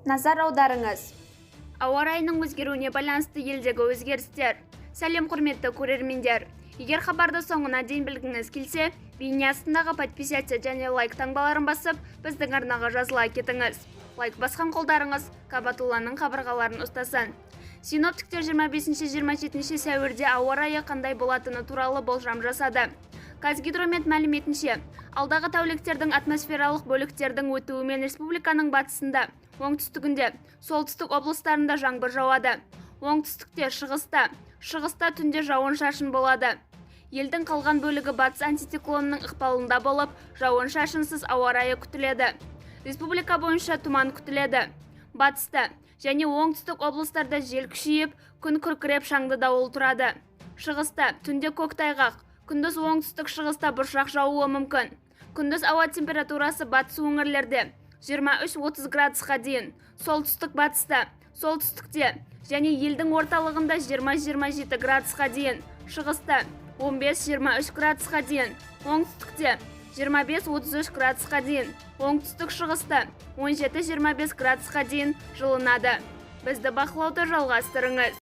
Назар аударыңыз. Ауа райының өзгеруіне байланысты елдегі өзгерістер. Сәлем құрметті көрермендер. Егер хабарды соңына дейін білгіңіз келсе, бейне астындағы подписаться және лайк таңбаларын басып, біздің арнаға жазыла кетіңіз. Лайк басқан қолдарыңыз Кабатулланың қабырғаларын ұстасын. Синоптиктер 25-27 сәуірде ауа райы қандай болатыны туралы болжам жасады. Қазгидромет мәліметінше, алдағы тәуліктердің атмосфералық бөліктердің өтуімен республиканың батысында, оңтүстігінде, солтүстік облыстарында жаңбыр жауады. Оңтүстікте, шығыста түнде жауын-шашын болады. Елдің қалған бөлігі батыс антициклонның ықпалында болып, жауын-шашынсыз ауа райы күтіледі. Республика бойынша тұман күтіледі. Батыста және оңтүстік облыстарда жел күшейіп, күн күркіреп шаңды дауыл тұрады. Шығыста түнде көктайғақ, күндіз оңтүстік шығыста бұршақ жаууы мүмкін. Күндіз ауа температурасы батыс өңірлерде 23-30 градусқа дейін, солтүстік батыста, солтүстікте және елдің орталығында 20-27 градусқа дейін, шығыста 15-23 градусқа дейін, оңтүстікте 25-33 градусқа дейін, оңтүстік шығыста 17-25 градусқа дейін жылынады. Бізді бақылауды жалғастырыңыз.